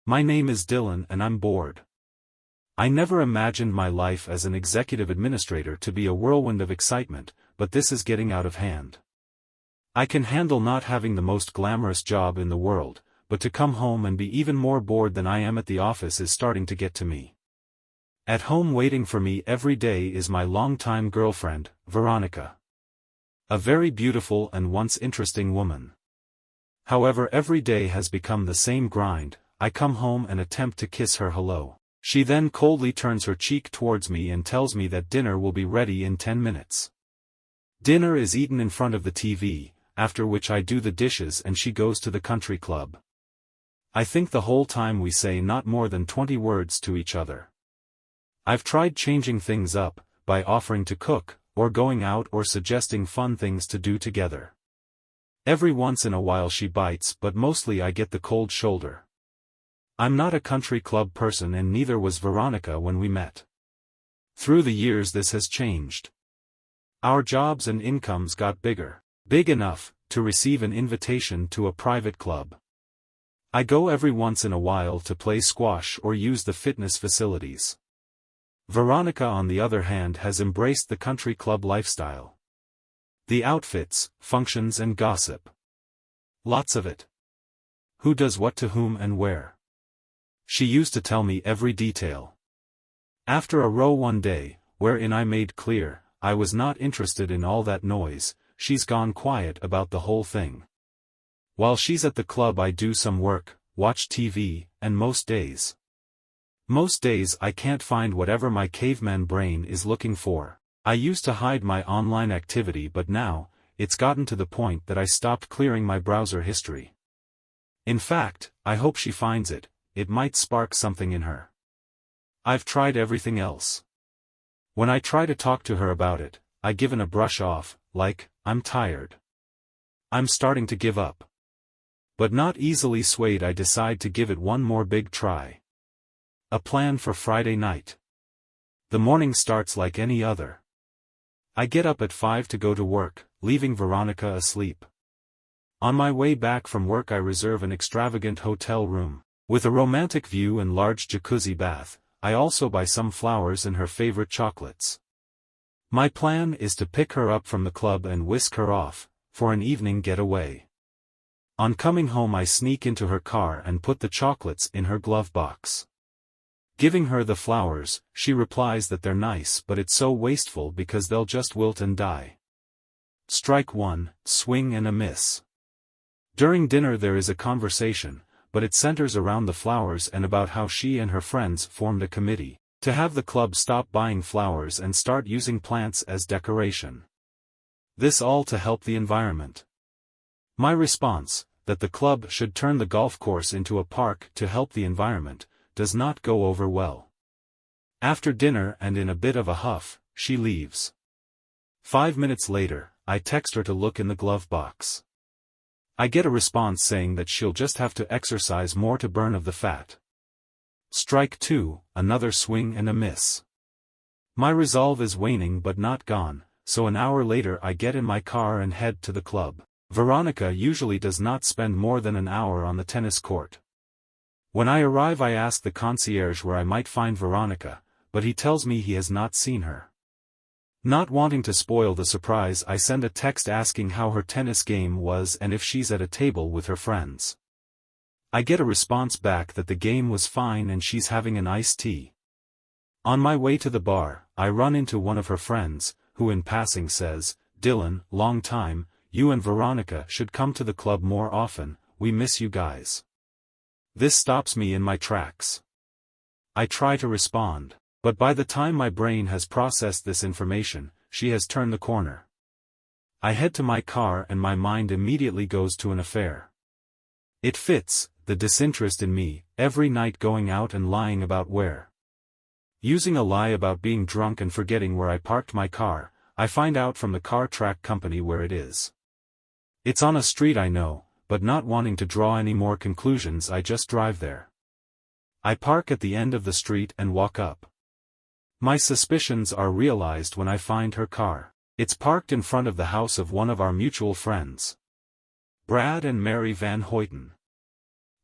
My name is Dylan and I'm bored. I never imagined my life as an executive administrator to be a whirlwind of excitement, but this is getting out of hand. I can handle not having the most glamorous job in the world, but to come home and be even more bored than I am at the office is starting to get to me. At home waiting for me every day is my longtime girlfriend, Veronica. A very beautiful and once interesting woman. However, every day has become the same grind. I come home and attempt to kiss her hello. She then coldly turns her cheek towards me and tells me that dinner will be ready in 10 minutes. Dinner is eaten in front of the TV, after which I do the dishes and she goes to the country club. I think the whole time we say not more than 20 words to each other. I've tried changing things up, by offering to cook, or going out or suggesting fun things to do together. Every once in a while she bites, but mostly I get the cold shoulder. I'm not a country club person and neither was Veronica when we met. Through the years this has changed. Our jobs and incomes got bigger, big enough to receive an invitation to a private club. I go every once in a while to play squash or use the fitness facilities. Veronica on the other hand has embraced the country club lifestyle. The outfits, functions and gossip. Lots of it. Who does what to whom and where. She used to tell me every detail. After a row one day, wherein I made clear, I was not interested in all that noise, she's gone quiet about the whole thing. While she's at the club I do some work, watch TV, and most days I can't find whatever my caveman brain is looking for. I used to hide my online activity but now, it's gotten to the point that I stopped clearing my browser history. In fact, I hope she finds it. It might spark something in her. I've tried everything else. When I try to talk to her about it, I given a brush off, like, I'm tired. I'm starting to give up. But not easily swayed I decide to give it one more big try. A plan for Friday night. The morning starts like any other. I get up at 5 to go to work, leaving Veronica asleep. On my way back from work I reserve an extravagant hotel room. With a romantic view and large jacuzzi bath, I also buy some flowers and her favorite chocolates. My plan is to pick her up from the club and whisk her off, for an evening getaway. On coming home I sneak into her car and put the chocolates in her glove box. Giving her the flowers, she replies that they're nice but it's so wasteful because they'll just wilt and die. Strike one, swing and a miss. During dinner there is a conversation, but it centers around the flowers and about how she and her friends formed a committee to have the club stop buying flowers and start using plants as decoration. This all to help the environment. My response, that the club should turn the golf course into a park to help the environment, does not go over well. After dinner and in a bit of a huff, she leaves. 5 minutes later, I text her to look in the glove box. I get a response saying that she'll just have to exercise more to burn of the fat. Strike two, another swing and a miss. My resolve is waning but not gone, so an hour later I get in my car and head to the club. Veronica usually does not spend more than an hour on the tennis court. When I arrive I ask the concierge where I might find Veronica, but he tells me he has not seen her. Not wanting to spoil the surprise I send a text asking how her tennis game was and if she's at a table with her friends. I get a response back that the game was fine and she's having an iced tea. On my way to the bar, I run into one of her friends, who in passing says, "Dylan, long time, you and Veronica should come to the club more often, we miss you guys." This stops me in my tracks. I try to respond. But by the time my brain has processed this information, she has turned the corner. I head to my car and my mind immediately goes to an affair. It fits, the disinterest in me, every night going out and lying about where. Using a lie about being drunk and forgetting where I parked my car, I find out from the car track company where it is. It's on a street I know, but not wanting to draw any more conclusions I just drive there. I park at the end of the street and walk up. My suspicions are realized when I find her car. It's parked in front of the house of one of our mutual friends. Brad and Mary Van Hoyten.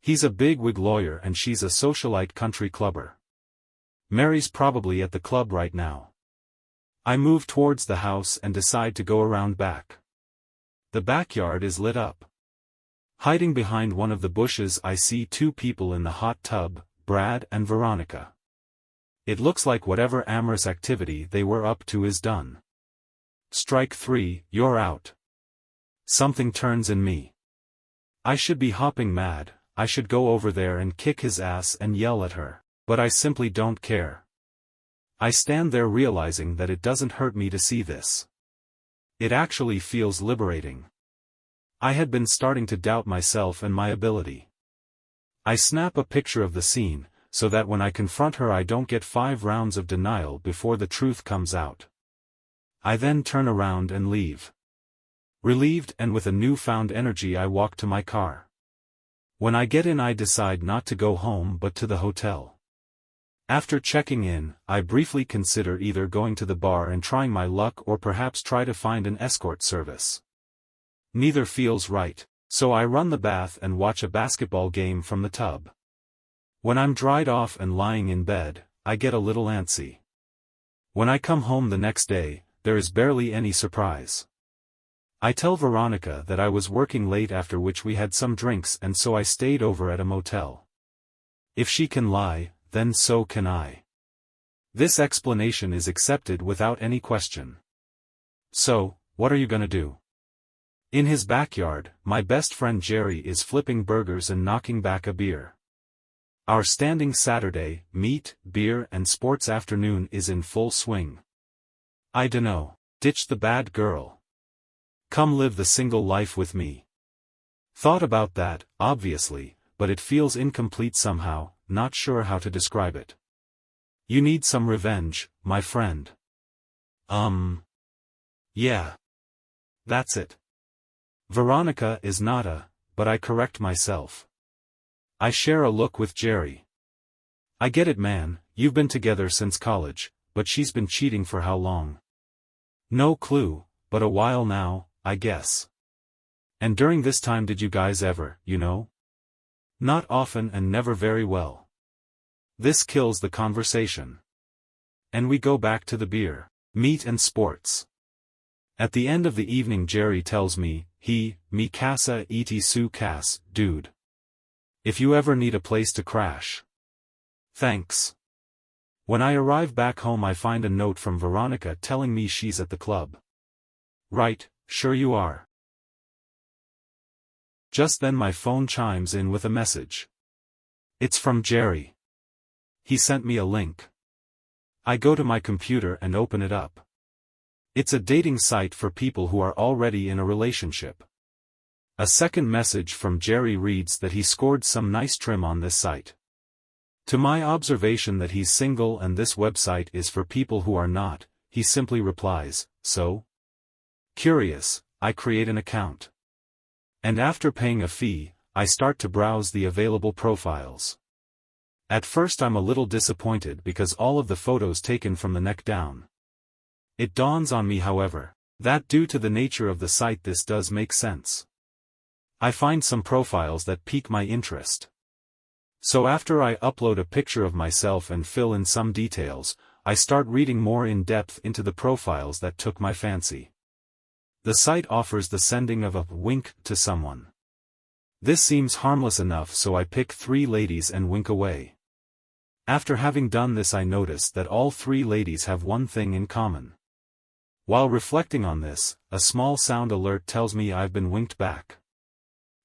He's a big-wig lawyer and she's a socialite country clubber. Mary's probably at the club right now. I move towards the house and decide to go around back. The backyard is lit up. Hiding behind one of the bushes I see two people in the hot tub, Brad and Veronica. It looks like whatever amorous activity they were up to is done. Strike 3, you're out. Something turns in me. I should be hopping mad, I should go over there and kick his ass and yell at her, but I simply don't care. I stand there realizing that it doesn't hurt me to see this. It actually feels liberating. I had been starting to doubt myself and my ability. I snap a picture of the scene, so that when I confront her I don't get 5 rounds of denial before the truth comes out. I then turn around and leave. Relieved and with a newfound energy I walk to my car. When I get in I decide not to go home but to the hotel. After checking in, I briefly consider either going to the bar and trying my luck or perhaps try to find an escort service. Neither feels right, so I run the bath and watch a basketball game from the tub. When I'm dried off and lying in bed, I get a little antsy. When I come home the next day, there is barely any surprise. I tell Veronica that I was working late, after which we had some drinks and so I stayed over at a motel. If she can lie, then so can I. This explanation is accepted without any question. So, what are you gonna do? In his backyard, my best friend Jerry is flipping burgers and knocking back a beer. Our standing Saturday, meat, beer and sports afternoon is in full swing. I dunno, ditch the bad girl. Come live the single life with me. Thought about that, obviously, but it feels incomplete somehow, not sure how to describe it. You need some revenge, my friend. Yeah. That's it. Veronica is nada, but I correct myself. I share a look with Jerry. I get it, man, you've been together since college, but she's been cheating for how long? No clue, but a while now, I guess. And during this time did you guys ever, Not often and never very well. This kills the conversation. And we go back to the beer, meat and sports. At the end of the evening Jerry tells me, mi casa et su cas, dude. If you ever need a place to crash. Thanks. When I arrive back home I find a note from Veronica telling me she's at the club. Right, sure you are. Just then my phone chimes in with a message. It's from Jerry. He sent me a link. I go to my computer and open it up. It's a dating site for people who are already in a relationship. A second message from Jerry reads that he scored some nice trim on this site. To my observation that he's single and this website is for people who are not, he simply replies, so? Curious, I create an account. And after paying a fee, I start to browse the available profiles. At first I'm a little disappointed because all of the photos taken from the neck down. It dawns on me, however, that due to the nature of the site this does make sense. I find some profiles that pique my interest. So after I upload a picture of myself and fill in some details, I start reading more in depth into the profiles that took my fancy. The site offers the sending of a wink to someone. This seems harmless enough, so I pick 3 ladies and wink away. After having done this I notice that all 3 ladies have one thing in common. While reflecting on this, a small sound alert tells me I've been winked back.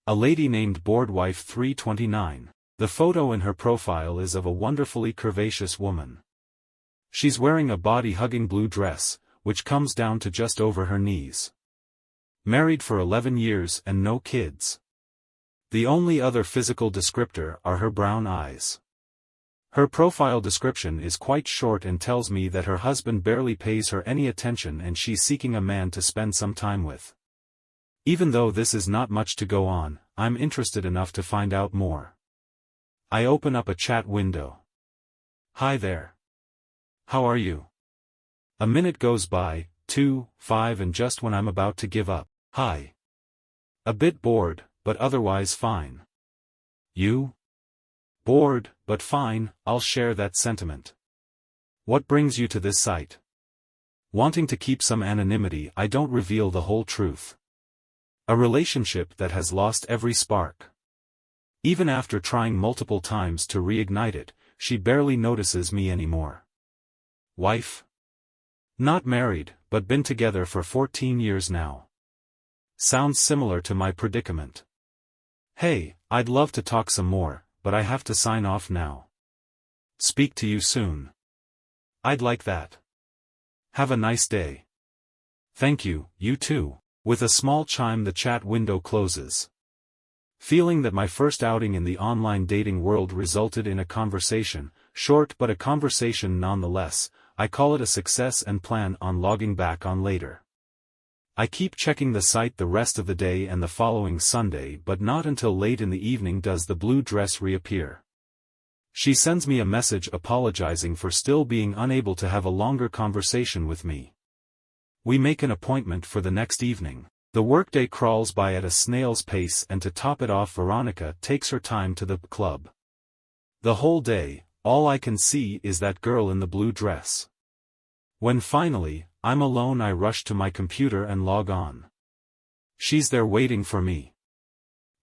A lady named Boardwife 329. The photo in her profile is of a wonderfully curvaceous woman. She's wearing a body-hugging blue dress, which comes down to just over her knees. Married for 11 years and no kids. The only other physical descriptor are her brown eyes. Her profile description is quite short and tells me that her husband barely pays her any attention and she's seeking a man to spend some time with. Even though this is not much to go on, I'm interested enough to find out more. I open up a chat window. Hi there. How are you? A minute goes by, 2, 5, and just when I'm about to give up. Hi. A bit bored, but otherwise fine. You? Bored, but fine, I'll share that sentiment. What brings you to this site? Wanting to keep some anonymity, I don't reveal the whole truth. A relationship that has lost every spark. Even after trying multiple times to reignite it, she barely notices me anymore. Wife? Not married, but been together for 14 years now. Sounds similar to my predicament. Hey, I'd love to talk some more, but I have to sign off now. Speak to you soon. I'd like that. Have a nice day. Thank you, you too. With a small chime the chat window closes. Feeling that my first outing in the online dating world resulted in a conversation, short but a conversation nonetheless, I call it a success and plan on logging back on later. I keep checking the site the rest of the day and the following Sunday, but not until late in the evening does the blue dress reappear. She sends me a message apologizing for still being unable to have a longer conversation with me. We make an appointment for the next evening. The workday crawls by at a snail's pace, and to top it off, Veronica takes her time to the club. The whole day, all I can see is that girl in the blue dress. When finally, I'm alone, I rush to my computer and log on. She's there waiting for me.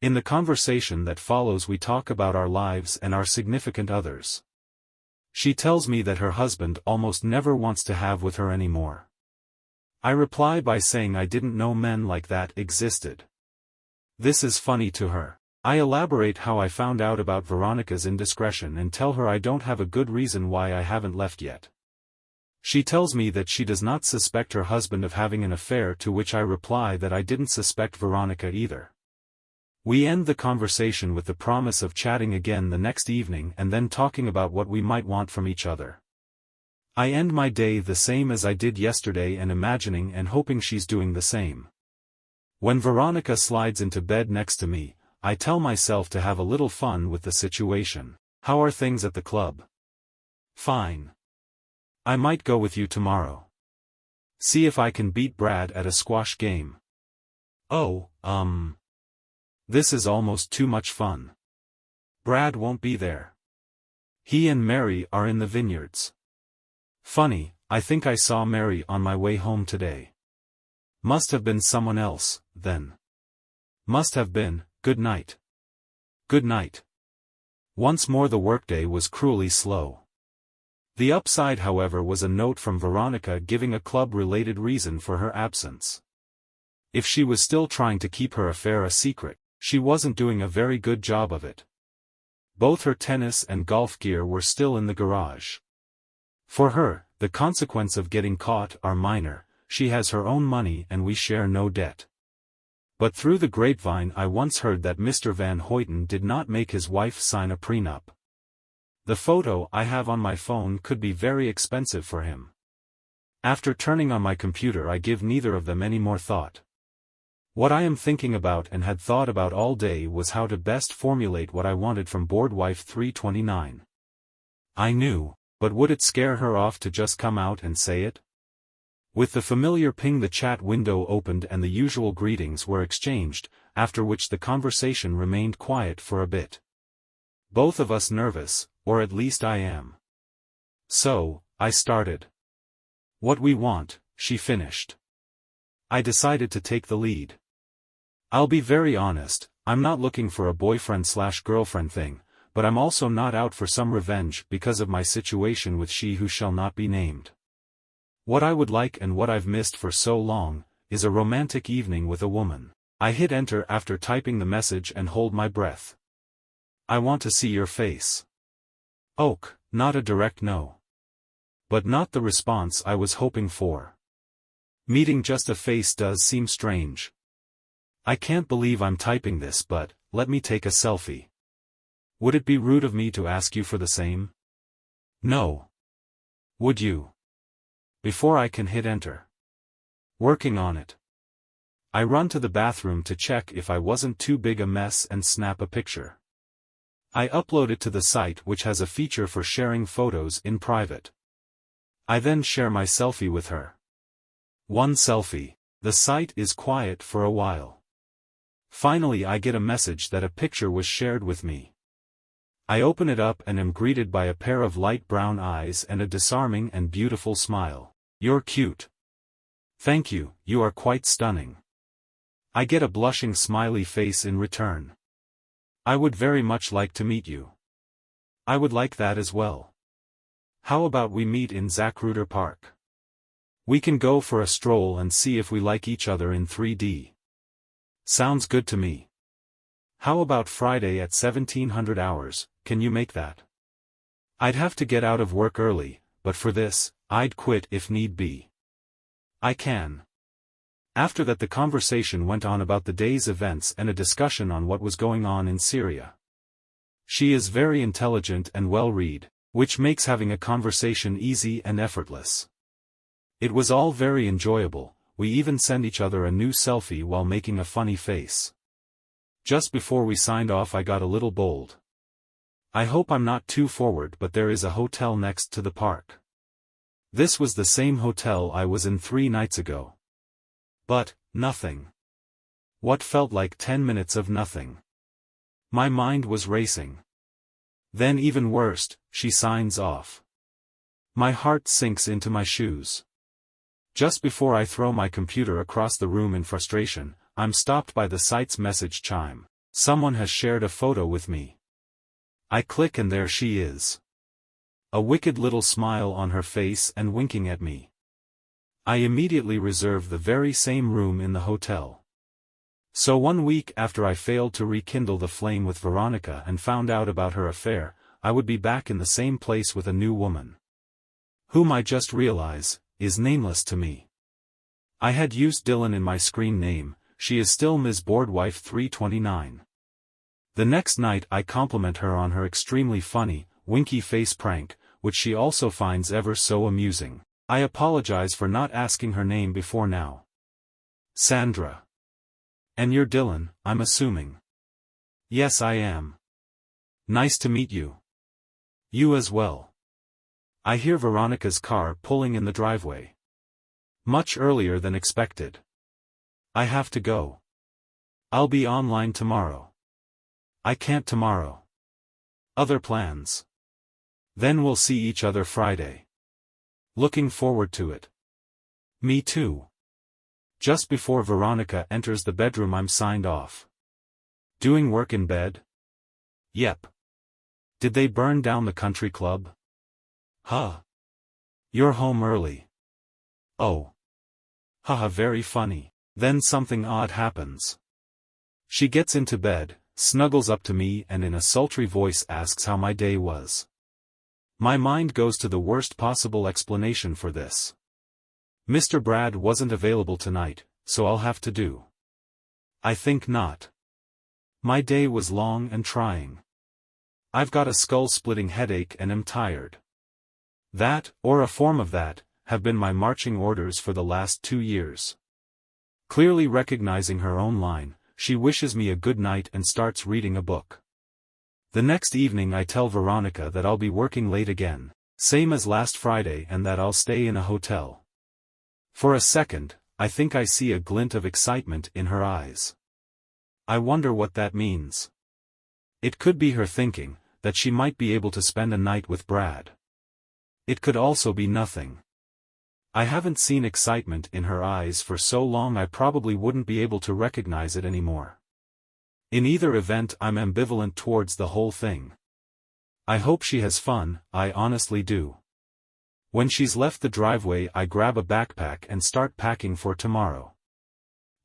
In the conversation that follows we talk about our lives and our significant others. She tells me that her husband almost never wants to have with her anymore. I reply by saying I didn't know men like that existed. This is funny to her. I elaborate how I found out about Veronica's indiscretion and tell her I don't have a good reason why I haven't left yet. She tells me that she does not suspect her husband of having an affair, to which I reply that I didn't suspect Veronica either. We end the conversation with the promise of chatting again the next evening and then talking about what we might want from each other. I end my day the same as I did yesterday and imagining and hoping she's doing the same. When Veronica slides into bed next to me, I tell myself to have a little fun with the situation. How are things at the club? Fine. I might go with you tomorrow. See if I can beat Brad at a squash game. Oh, this is almost too much fun. Brad won't be there. He and Mary are in the vineyards. Funny, I think I saw Mary on my way home today. Must have been someone else, then. Must have been. Good night. Good night. Once more the workday was cruelly slow. The upside, however, was a note from Veronica giving a club-related reason for her absence. If she was still trying to keep her affair a secret, she wasn't doing a very good job of it. Both her tennis and golf gear were still in the garage. For her, the consequences of getting caught are minor. She has her own money and we share no debt. But through the grapevine I once heard that Mr. Van Hoyten did not make his wife sign a prenup. The photo I have on my phone could be very expensive for him. After turning on my computer I give neither of them any more thought. What I am thinking about and had thought about all day was how to best formulate what I wanted from Bored Wife 329. I knew, but would it scare her off to just come out and say it? With the familiar ping the chat window opened and the usual greetings were exchanged, after which the conversation remained quiet for a bit. Both of us nervous, or at least I am. So, I started. What we want, she finished. I decided to take the lead. I'll be very honest, I'm not looking for a boyfriend/girlfriend thing, but I'm also not out for some revenge because of my situation with she who shall not be named. What I would like and what I've missed for so long, is a romantic evening with a woman. I hit enter after typing the message and hold my breath. I want to see your face. Oak, not a direct no. But not the response I was hoping for. Meeting just a face does seem strange. I can't believe I'm typing this, but, let me take a selfie. Would it be rude of me to ask you for the same? No. Would you? Before I can hit enter. Working on it. I run to the bathroom to check if I wasn't too big a mess and snap a picture. I upload it to the site, which has a feature for sharing photos in private. I then share my selfie with her. One selfie. The site is quiet for a while. Finally I get a message that a picture was shared with me. I open it up and am greeted by a pair of light brown eyes and a disarming and beautiful smile. "You're cute." "Thank you, you are quite stunning." I get a blushing smiley face in return. "I would very much like to meet you." "I would like that as well. How about we meet in Zapruder Park? We can go for a stroll and see if we like each other in 3D. Sounds good to me. How about Friday at 1700 hours, can you make that? I'd have to get out of work early, but for this, I'd quit if need be." "I can." After that the conversation went on about the day's events and a discussion on what was going on in Syria. She is very intelligent and well-read, which makes having a conversation easy and effortless. It was all very enjoyable. We even sent each other a new selfie while making a funny face. Just before we signed off I got a little bold. I hope I'm not too forward, but there is a hotel next to the park. This was the same hotel I was in 3 nights ago. But, nothing. What felt like 10 minutes of nothing. My mind was racing. Then even worse, she signs off. My heart sinks into my shoes. Just before I throw my computer across the room in frustration, I'm stopped by the site's message chime. Someone has shared a photo with me. I click and there she is. A wicked little smile on her face and winking at me. I immediately reserve the very same room in the hotel. So 1 week after I failed to rekindle the flame with Veronica and found out about her affair, I would be back in the same place with a new woman. Whom I just realize, is nameless to me. I had used Dylan in my screen name. She is still Ms. Boardwife 329. The next night I compliment her on her extremely funny, winky face prank, which she also finds ever so amusing. I apologize for not asking her name before now. Sandra. And you're Dylan, I'm assuming. Yes, I am. Nice to meet you. You as well. I hear Veronica's car pulling in the driveway. Much earlier than expected. I have to go. I'll be online tomorrow. I can't tomorrow. Other plans. Then we'll see each other Friday. Looking forward to it. Me too. Just before Veronica enters the bedroom I'm signed off. Doing work in bed? Yep. Did they burn down the country club? Huh. You're home early. Oh. Haha, very funny. Then something odd happens. She gets into bed, snuggles up to me and in a sultry voice asks how my day was. My mind goes to the worst possible explanation for this. Mr. Brad wasn't available tonight, so I'll have to do. I think not. My day was long and trying. I've got a skull-splitting headache and am tired. That, or a form of that, have been my marching orders for the last 2 years. Clearly recognizing her own line, she wishes me a good night and starts reading a book. The next evening I tell Veronica that I'll be working late again, same as last Friday, and that I'll stay in a hotel. For a second, I think I see a glint of excitement in her eyes. I wonder what that means. It could be her thinking that she might be able to spend a night with Brad. It could also be nothing. I haven't seen excitement in her eyes for so long I probably wouldn't be able to recognize it anymore. In either event I'm ambivalent towards the whole thing. I hope she has fun, I honestly do. When she's left the driveway I grab a backpack and start packing for tomorrow.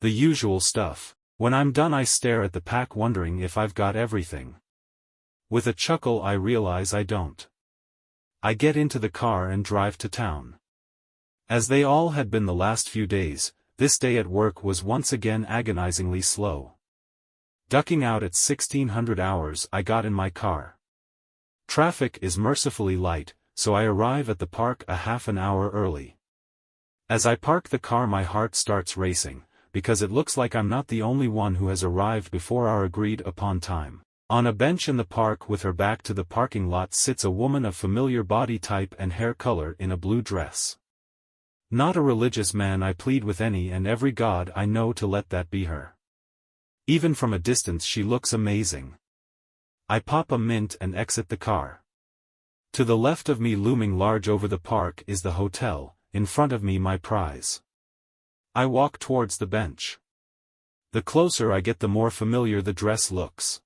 The usual stuff. When I'm done I stare at the pack wondering if I've got everything. With a chuckle I realize I don't. I get into the car and drive to town. As they all had been the last few days, this day at work was once again agonizingly slow. Ducking out at 1600 hours I got in my car. Traffic is mercifully light, so I arrive at the park a half an hour early. As I park the car my heart starts racing, because it looks like I'm not the only one who has arrived before our agreed upon time. On a bench in the park with her back to the parking lot sits a woman of familiar body type and hair color in a blue dress. Not a religious man, I plead with any and every god I know to let that be her. Even from a distance she looks amazing. I pop a mint and exit the car. To the left of me, looming large over the park, is the hotel, in front of me my prize. I walk towards the bench. The closer I get, the more familiar the dress looks.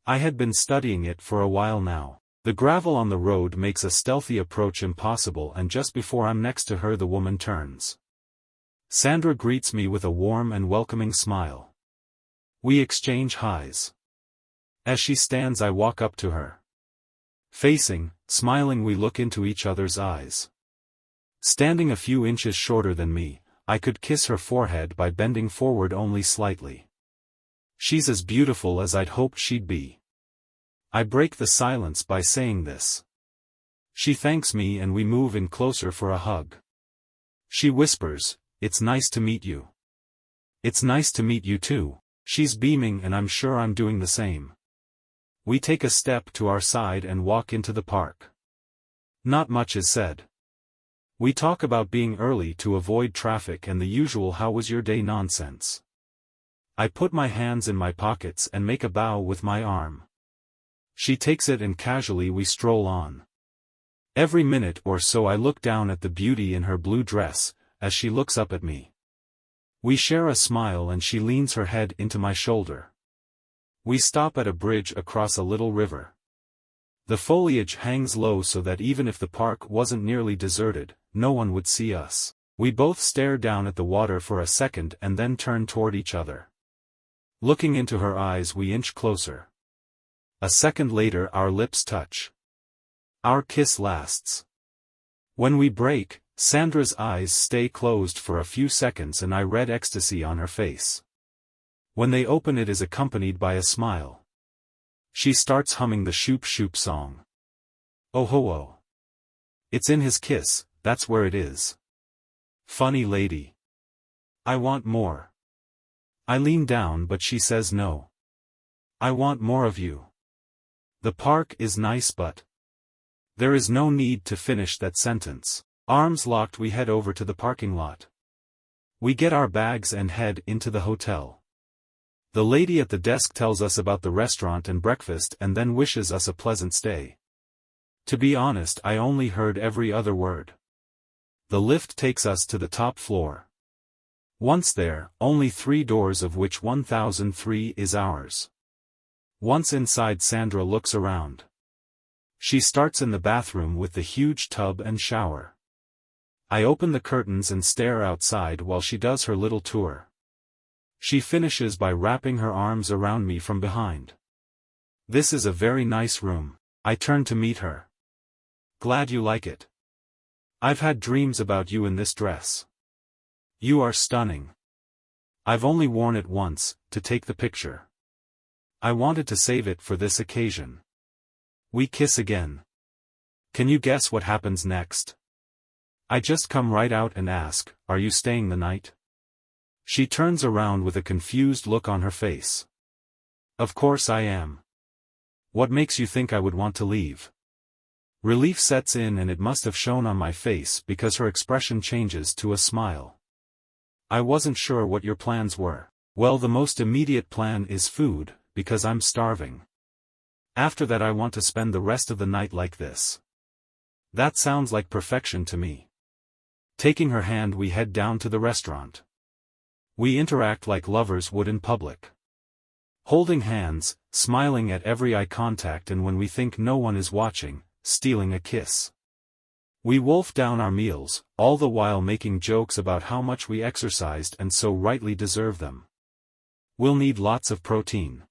I had been studying it for a while now. The gravel on the road makes a stealthy approach impossible, and just before I'm next to her, the woman turns. Sandra greets me with a warm and welcoming smile. We exchange highs. As she stands, I walk up to her. Facing, smiling, we look into each other's eyes. Standing a few inches shorter than me, I could kiss her forehead by bending forward only slightly. She's as beautiful as I'd hoped she'd be. I break the silence by saying this. She thanks me and we move in closer for a hug. She whispers, "It's nice to meet you." "It's nice to meet you too." She's beaming and I'm sure I'm doing the same. We take a step to our side and walk into the park. Not much is said. We talk about being early to avoid traffic and the usual "how was your day" nonsense. I put my hands in my pockets and make a bow with my arm. She takes it and casually we stroll on. Every minute or so I look down at the beauty in her blue dress, as she looks up at me. We share a smile and she leans her head into my shoulder. We stop at a bridge across a little river. The foliage hangs low so that even if the park wasn't nearly deserted, no one would see us. We both stare down at the water for a second and then turn toward each other. Looking into her eyes, we inch closer. A second later our lips touch. Our kiss lasts. When we break, Sandra's eyes stay closed for a few seconds and I read ecstasy on her face. When they open, it is accompanied by a smile. She starts humming the Shoop Shoop song. Oh ho oh. It's in his kiss, that's where it is. Funny lady. I want more. I lean down but she says no. I want more of you. The park is nice but... There is no need to finish that sentence. Arms locked, we head over to the parking lot. We get our bags and head into the hotel. The lady at the desk tells us about the restaurant and breakfast and then wishes us a pleasant stay. To be honest, I only heard every other word. The lift takes us to the top floor. Once there, only 3 doors, of which 1003 is ours. Once inside, Sandra looks around. She starts in the bathroom with the huge tub and shower. I open the curtains and stare outside while she does her little tour. She finishes by wrapping her arms around me from behind. This is a very nice room. I turn to meet her. Glad you like it. I've had dreams about you in this dress. You are stunning. I've only worn it once, to take the picture. I wanted to save it for this occasion. We kiss again. Can you guess what happens next? I just come right out and ask, "Are you staying the night?" She turns around with a confused look on her face. Of course I am. What makes you think I would want to leave? Relief sets in and it must have shown on my face because her expression changes to a smile. I wasn't sure what your plans were. Well, the most immediate plan is food, because I'm starving. After that I want to spend the rest of the night like this. That sounds like perfection to me. Taking her hand, we head down to the restaurant. We interact like lovers would in public. Holding hands, smiling at every eye contact, and when we think no one is watching, stealing a kiss. We wolf down our meals, all the while making jokes about how much we exercised and so rightly deserve them. We'll need lots of protein.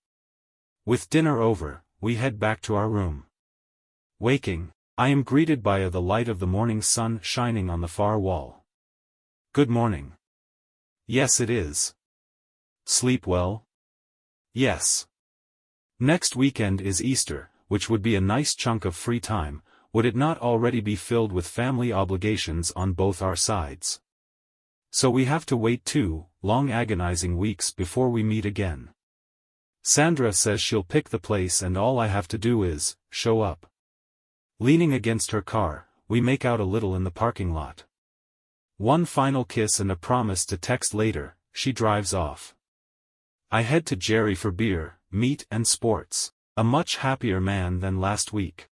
With dinner over, we head back to our room. Waking, I am greeted by the light of the morning sun shining on the far wall. Good morning. Yes, it is. Sleep well? Yes. Next weekend is Easter, which would be a nice chunk of free time, would it not already be filled with family obligations on both our sides? So we have to wait 2 long agonizing weeks before we meet again. Sandra says she'll pick the place and all I have to do is show up. Leaning against her car, we make out a little in the parking lot. One final kiss and a promise to text later, she drives off. I head to Jerry for beer, meat and sports. A much happier man than last week.